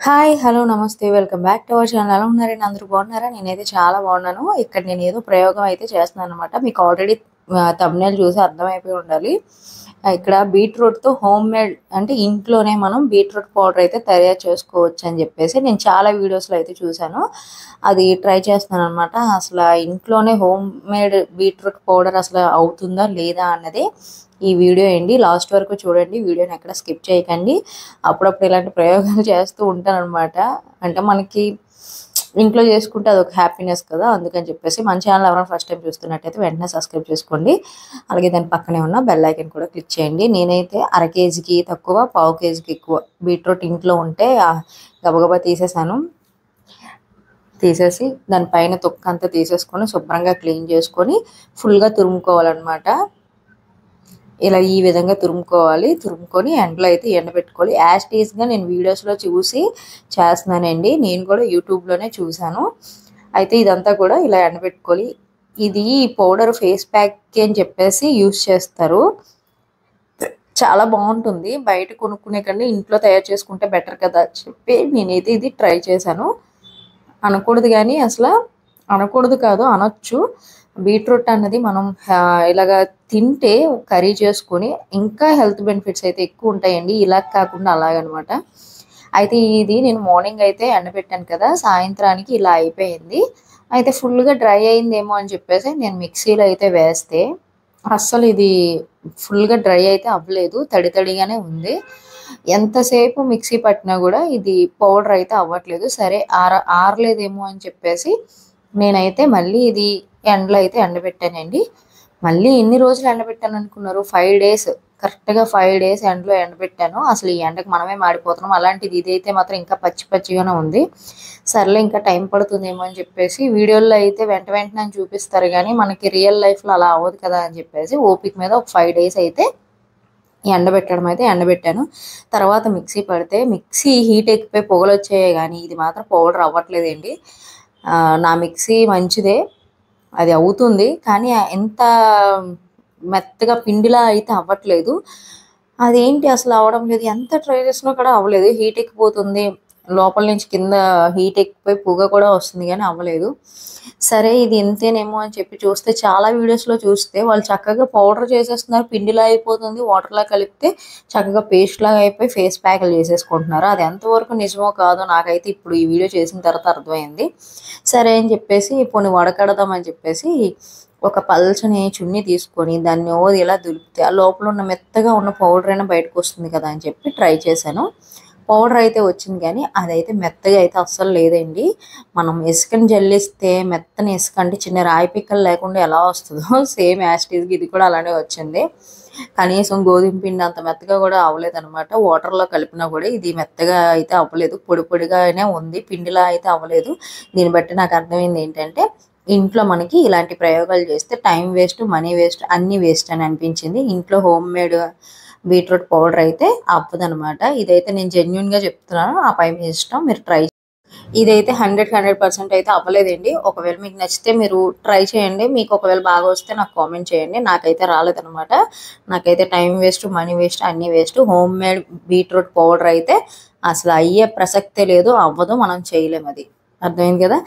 Hi! Hello! నమస్తే. Welcome back to our channel. ఎలా ఉన్నారండి? అందరూ బాగున్నారా? నేనైతే చాలా బాగున్నాను. ఇక్కడ నేను ఏదో ప్రయోగం అయితే చేస్తున్నాననమాట. మీకు ఆల్రెడీ థంబ్‌నెయిల్ చూసి అర్థమైపోయి ఉండాలి. ఇక్కడ బీట్రూట్‌తో హోమ్‌మేడ్ అంటే ఇంట్లోనే మనం బీట్రూట్ పౌడర్ అయితే తయారు చేసుకోవచ్చు అని చెప్పేసి నేను చాలా వీడియోస్‌లో అయితే చూశాను. అది ట్రై చేస్తున్నాననమాట. అసల ఇంట్లోనే హోమ్‌మేడ్ బీట్రూట్ పౌడర్ అసలు అవుతుందా? లేదా? అన్నది ఈ వీడియో అండి. లాస్ట్ వరకు చూడండి. వీడియోని ఎక్కడ స్కిప్ చేయకండి. అప్పుడప్పుడు ఇలాంటి ప్రయోగాలు చేస్తూ ఉంటాననమాట. అంటే మనకి ఇంట్లో చేసుకుంటే అదొక హ్యాపీనెస్ కదా! అందుకని చెప్పేసి మన ఛానల్ ఎవరైనా ఫస్ట్ టైమ్ చూస్తున్నట్టయితే వెంటనే సబ్స్క్రైబ్ చేసుకోండి. అలాగే దాని పక్కనే ఉన్న బెల్ ఐకాన్ కూడా క్లిక్ చేయండి. నేనైతే అర కేజీకి తక్కువ, పావు కేజీకి ఎక్కువ బీట్రూట్ ఇంట్లో ఉంటే గబగబా తీసేసాను. తీసేసి దాని పైన తొక్కంతా తీసేసుకొని శుభ్రంగా క్లీన్ చేసుకొని ఫుల్‌గా తురుముకోవాలనమాట. ఇలా ఈ విధంగా తురుముకొని ఎండలో అయితే ఎండబెట్టుకోవాలి. యాజ్ ఇట్ ఈస్‌గా నేను వీడియోస్‌లో చూసి చేస్తున్నానండి. నేను కూడా యూట్యూబ్‌లోనే చూశాను. అయితే ఇదంతా కూడా ఇలా ఎండబెట్టుకోవాలి. ఇది పౌడర్ ఫేస్ ప్యాక్‌కి అని చెప్పేసి యూజ్ చేస్తారు. చాలా బాగుంటుంది. బయట కొనుక్కునే కన్నా ఇంట్లో తయారు చేసుకుంటే బెటర్ కదా అని చెప్పి నేనైతే ఇది ట్రై చేశాను. అనకూడదు గానీ అనకూడదు కాదు అనొచ్చు. బీట్రూట్ అన్నది మనం ఇలాగా తింటే కర్రీ చేసుకొని ఇంకా హెల్త్ బెనిఫిట్స్ అయితే ఎక్కువ ఉంటాయండి. ఇలా కాకుండా అలాగనమాట. అయితే ఇది నేను మార్నింగ్ అయితే ఎండబెట్టాను కదా! సాయంత్రానికి ఇలా అయిపోయింది. అయితే ఫుల్‌గా డ్రై అయిందేమో అని చెప్పేసి నేను మిక్సీలో అయితే వేస్తే అస్సలు ఇది ఫుల్‌గా డ్రై అయితే అవ్వలేదు. తడి తడిగానే ఉంది. ఎంతసేపు మిక్సీ పట్టినా కూడా ఇది పౌడర్ అయితే అవ్వట్లేదు. సరే ఆరలేదేమో అని చెప్పేసి నేనైతే మళ్ళీ ఇది ఎండలో అయితే ఎండబెట్టానండి. మళ్ళీ ఎన్ని రోజులు ఎండబెట్టాను అనుకున్నారు? 5 డేస్. కరెక్ట్‌గా 5 డేస్ ఎండలో ఎండబెట్టాను. అసలు ఈ ఎండకి మనమే మాడిపోతున్నాం. అలాంటిది ఇదైతే మాత్రం ఇంకా పచ్చి పచ్చిగానే ఉంది. సర్లే ఇంకా టైం పడుతుందేమో అని చెప్పేసి వీడియోల్లో అయితే వెంటనే చూపిస్తారు గానీ మనకి రియల్ లైఫ్‌లో అలా అవ్వదు కదా! అని చెప్పేసి ఓపిక మీద ఒక 5 డేస్ అయితే ఎండబెట్టాను. తర్వాత మిక్సీ పడితే మిక్సీ హీట్ ఎక్కిపోయి పొగలొచ్చాయే గానీ ఇది మాత్రం పౌడర్ అవ్వట్లేదండి. నా మిక్సీ మంచిదే. అది అవుతుంది. కానీ ఎంత మెత్తగా పిండిలా అయితే అవ్వట్లేదు. అదేంటి అసలు అవ్వడం లేదు. ఎంత ట్రై చేసినా కూడా అవ్వలేదు. హీట్ ఎక్కిపోతుంది. లోపల నుంచి కింద హీట్ ఎక్కిపోయి పొగ కూడా వస్తుంది గానీ అవ్వలేదు. సరే ఇది ఇంతేనేమో అని చెప్పి చూస్తే చాలా వీడియోస్‌లో చూస్తే వాళ్ళు చక్కగా పౌడర్ చేసేస్తున్నారు. పిండిలా అయిపోతుంది. వాటర్‌లా కలిపితే చక్కగా పేస్ట్‌లాగా అయిపోయి ఫేస్ ప్యాకులు చేసేసుకుంటున్నారు. అది ఎంతవరకు నిజమో కాదో నాకైతే ఇప్పుడు ఈ వీడియో చేసిన తర్వాత అర్థమైంది. సరే అని చెప్పేసి పోనీ వడకడదాం అని చెప్పేసి ఒక పల్చని చున్నీ తీసుకొని దాన్ని ఇలా దులిపితే ఆ లోపల ఉన్న మెత్తగా ఉన్న పౌడర్ అయినా బయటకొస్తుంది కదా అని చెప్పి ట్రై చేశాను. పౌడర్ అయితే వచ్చింది కానీ అదైతే మెత్తగా అయితే అస్సలు లేదండి. మనం ఇసుకని జల్లిస్తే మెత్తని ఇసుక అంటే చిన్న రాయి పిక్కలు లేకుండా ఎలా వస్తదో సేమ్ యాజ్ ఇట్ ఈస్‌గా ఇది కూడా అలానే వచ్చింది. కనీసం గోధుమ పిండి అంత మెత్తగా కూడా అవ్వలేదనమాట. వాటర్‌లో కలిపినా కూడా ఇది మెత్తగా అయితే అవ్వలేదు. పొడి పొడిగానే ఉంది. పిండిలా అయితే అవ్వలేదు. దీన్ని బట్టి నాకు అర్థమైంది ఏంటంటే ఇంట్లో మనకి ఇలాంటి ప్రయోగాలు చేస్తే టైం వేస్ట్, మనీ వేస్ట్ అన్నీ వేస్ట్ అని అనిపించింది. ఇంట్లో హోమ్‌మేడ్ బీట్రూట్ పౌడర్ అయితే అవ్వదనమాట. ఇదైతే నేను జెన్యూన్‌గా చెప్తున్నాను. ఆ పై మీ ఇష్టం. మీరు ట్రై ఇదైతే 100% అయితే అవ్వలేదండి. ఒకవేళ మీకు నచ్చితే మీరు ట్రై చేయండి. మీకు ఒకవేళ బాగా వస్తే నాకు కామెంట్ చేయండి. నాకైతే రాలేదనమాట. నాకైతే టైం వేస్ట్, మనీ వేస్ట్ అన్నీ వేస్ట్. హోమ్‌మేడ్ బీట్రూట్ పౌడర్ అయితే అసలు అయ్యే ప్రసక్తే లేదు. అవ్వదు. మనం చేయలేమది. అర్థమైంది కదా!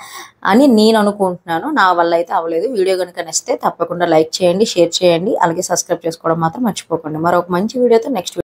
అని నేను అనుకుంటున్నాను. నా వల్ల అయితే అవ్వలేదు. వీడియో గనుక నచ్చితే తప్పకుండా లైక్ చేయండి, షేర్ చేయండి. అలాగే సబ్స్క్రైబ్ చేసుకోవడం మాత్రం మర్చిపోకండి. మరొక మంచి వీడియోతో నెక్స్ట్